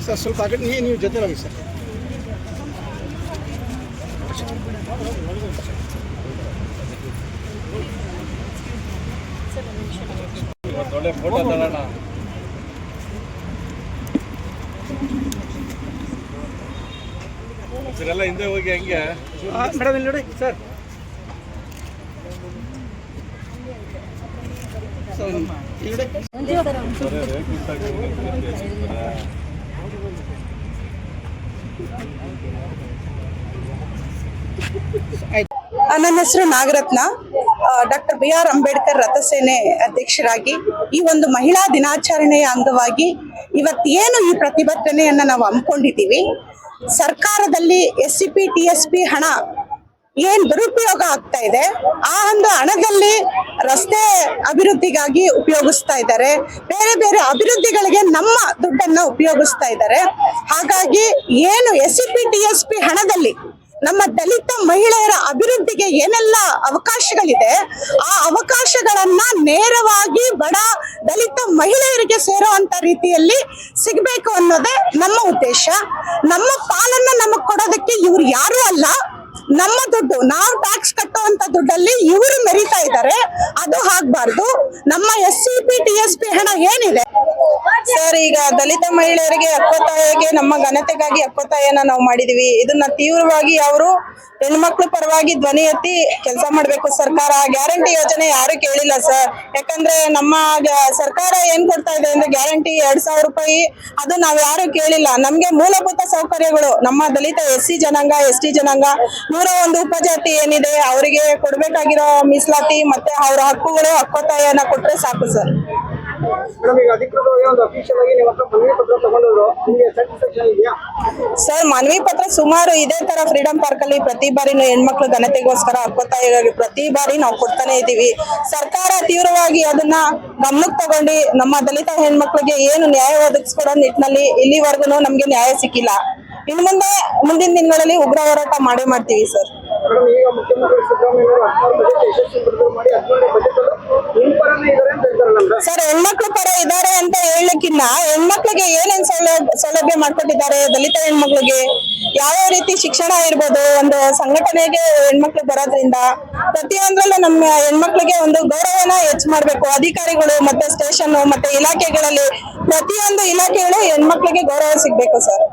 Sir ಸ್ವಲ್ಪ ಆ ಕಡೆ ನೀವು ಜೊತೆ ಹೋಗಿ ಸರ್. ಒಳ್ಳೆ ಫೋಟೋ ತಗೋಣ. ಇದೆಲ್ಲ ಹಿಂದೆ ಹೋಗಿ ಹಂಗೆ ಮೇಡಮ್ ಇಲ್ಲಿ ನೋಡಿ ಸರ್. ನನ್ನ ಹೆಸರು ನಾಗರತ್ನ. ಡಾಕ್ಟರ್ BR ಅಂಬೇಡ್ಕರ್ ರಥಸೇನೆ ಅಧ್ಯಕ್ಷರಾಗಿ ಈ ಒಂದು ಮಹಿಳಾ ದಿನಾಚರಣೆಯ ಅಂಗವಾಗಿ ಇವತ್ತೇನು ಈ ಪ್ರತಿಭಟನೆಯನ್ನ ನಾವು ಹಮ್ಮಿಕೊಂಡಿದ್ದೀವಿ, ಸರ್ಕಾರದಲ್ಲಿ SCP TSP ಹಣ ಏನ್ ದುರುಪಯೋಗ ಆಗ್ತಾ ಇದೆ, ಆ ಒಂದು ಹಣದಲ್ಲಿ ರಸ್ತೆ ಅಭಿವೃದ್ಧಿಗಾಗಿ ಉಪಯೋಗಿಸ್ತಾ ಇದ್ದಾರೆ, ಬೇರೆ ಬೇರೆ ಅಭಿವೃದ್ಧಿಗಳಿಗೆ ನಮ್ಮ ದುಡ್ಡನ್ನ ಉಪಯೋಗಿಸ್ತಾ ಇದ್ದಾರೆ. ಹಾಗಾಗಿ ಏನು SCP TSP ಹಣದಲ್ಲಿ ನಮ್ಮ ದಲಿತ ಮಹಿಳೆಯರ ಅಭಿವೃದ್ಧಿಗೆ ಏನೆಲ್ಲ ಅವಕಾಶಗಳಿದೆ, ಆ ಅವಕಾಶಗಳನ್ನ ನೇರವಾಗಿ ಬಡ ದಲಿತ ಮಹಿಳೆಯರಿಗೆ ಸೇರುವಂತ ರೀತಿಯಲ್ಲಿ ಸಿಗಬೇಕು ಅನ್ನೋದೇ ನಮ್ಮ ಉದ್ದೇಶ. ನಮ್ಮ ಪಾಲನ್ನ ನಮಗ್ ಕೊಡೋದಕ್ಕೆ ಇವ್ರು ಯಾರು ಅಲ್ಲ, ನಮ್ಮ ದುಡ್ಡು, ನಾವು ಟ್ಯಾಕ್ಸ್ ಕಟ್ಟುವಂತ ದುಡ್ಡಲ್ಲಿ ಇವರು ಮೆರಿತಾ ಇದ್ದಾರೆ. ಅದು ಆಗ್ಬಾರ್ದು. ನಮ್ಮ SCP TSP ಹಣ ಏನಿದೆ ಸರ್, ಈಗ ದಲಿತ ಮಹಿಳೆಯರಿಗೆ ಹಕ್ಕೊತ್ತಾಯಕ್ಕೆ ನಮ್ಮ ಘನತೆಗಾಗಿ ಹಕ್ಕೊತ್ತಾಯನ ನಾವು ಮಾಡಿದೀವಿ. ಇದನ್ನ ತೀವ್ರವಾಗಿ ಅವರು ಹೆಣ್ಮಕ್ಳು ಪರವಾಗಿ ಧ್ವನಿ ಎತ್ತಿ ಕೆಲಸ ಮಾಡ್ಬೇಕು. ಸರ್ಕಾರ ಗ್ಯಾರಂಟಿ ಯೋಜನೆ ಯಾರು ಕೇಳಿಲ್ಲ ಸರ್. ಯಾಕಂದ್ರೆ ನಮ್ಮ ಸರ್ಕಾರ ಏನ್ ಕೊಡ್ತಾ ಇದೆ ಅಂದ್ರೆ ಗ್ಯಾರಂಟಿ 2000 ರೂಪಾಯಿ, ಅದು ನಾವ್ ಯಾರು ಕೇಳಿಲ್ಲ. ನಮ್ಗೆ ಮೂಲಭೂತ ಸೌಕರ್ಯಗಳು ನಮ್ಮ ದಲಿತ SC ಜನಾಂಗ ST ಜನಾಂಗ 101 ಉಪಜಾತಿ ಏನಿದೆ ಅವರಿಗೆ ಕೊಡ್ಬೇಕಾಗಿರೋ ಮೀಸಲಾತಿ ಮತ್ತೆ ಅವರ ಹಕ್ಕುಗಳು ಹಕ್ಕೊತ್ತಾಯನ ಕೊಟ್ರೆ ಸಾಕು ಸರ್. ಮೇಡಮ್, ಈಗ ಅಧಿಕೃತವಾಗಿ ಒಂದು ಅಫಿಷಿಯಲ್ ಆಗಿ ನಿಮ್ಮ ಹತ್ರ ಮನವಿ ಪತ್ರ ತಗೊಂಡಿದ್ರು, ನಿಮಗೆ ಸ್ಯಾಟಿಸ್ಫ್ಯಾಕ್ಷನ್ ಇದೆಯಾ? ಸರ್, ಮನವಿ ಪತ್ರ ಸುಮಾರು ಇದೇ ತರ ಫ್ರೀಡಂ ಪಾರ್ಕ್ ಅಲ್ಲಿ ಪ್ರತಿ ಬಾರಿನೂ ಹೆಣ್ಮಕ್ಳು ಘನತೆಗೋಸ್ಕರ ಹಕ್ಕೊತ್ತಾಯವಾಗಿ ಪ್ರತಿ ಬಾರಿ ನಾವು ಕೊಡ್ತಾನೆ ಇದೀವಿ. ಸರ್ಕಾರ ತೀವ್ರವಾಗಿ ಅದನ್ನ ಗಮನಕ್ಕೆ ತಗೊಂಡು ನಮ್ಮ ದಲಿತ ಹೆಣ್ಮಕ್ಳಿಗೆ ಏನು ನ್ಯಾಯ ಒದಗಿಸ್ಕೊಡೋ ನಿಟ್ಟಿನಲ್ಲಿ ಇಲ್ಲಿವರೆಗೂ ನಮ್ಗೆ ನ್ಯಾಯ ಸಿಕ್ಕಿಲ್ಲ. ಇನ್ನು ಮುಂದಿನ ದಿನಗಳಲ್ಲಿ ಉಗ್ರ ಹೋರಾಟ ಮಾಡ್ತೀವಿ ಸರ್. ಮೇಡಮ್, ಈಗ ಮುಖ್ಯಮಂತ್ರಿ ಸಿದ್ದರಾಮಯ್ಯ ಅವರು 16 ಬಜೆಟ್ ಯಶಸ್ವಿ ಬಿಡುಗಡೆ ಮಾಡಿ 17 ಬಜೆಟ್ ನಿಮ್ಮ ಪರನೇ ಇದ್ದಾರೆ ಅಂತ ಹೇಳ್ತಾರಲ್ಲ ಸರ್. ಹೆಣ್ಮಕ್ಳು ಪರ ಇದ್ದಾರೆ ಅಂತ ಹೇಳಕ್ಕಿನ್ನ ಹೆಣ್ಮಕ್ಳಿಗೆ ಏನೇನ್ ಸೌಲಭ್ಯ ಮಾಡ್ಕೊಟ್ಟಿದ್ದಾರೆ, ದಲಿತ ಹೆಣ್ಮಕ್ಳಿಗೆ ಯಾವ್ಯಾವ ರೀತಿ ಶಿಕ್ಷಣ ಇರ್ಬೋದು, ಒಂದು ಸಂಘಟನೆಗೆ ಹೆಣ್ಮಕ್ಳು ಬರೋದ್ರಿಂದ ಪ್ರತಿಯೊಂದ್ರಲ್ಲೂ ನಮ್ಮ ಹೆಣ್ಮಕ್ಳಿಗೆ ಒಂದು ಗೌರವನ ಹೆಚ್ಚು ಮಾಡ್ಬೇಕು. ಅಧಿಕಾರಿಗಳು ಮತ್ತೆ ಸ್ಟೇಷನ್ ಮತ್ತೆ ಇಲಾಖೆಗಳಲ್ಲಿ ಪ್ರತಿಯೊಂದು ಇಲಾಖೆಗಳು ಹೆಣ್ಮಕ್ಳಿಗೆ ಗೌರವ ಸಿಗ್ಬೇಕು ಸರ್.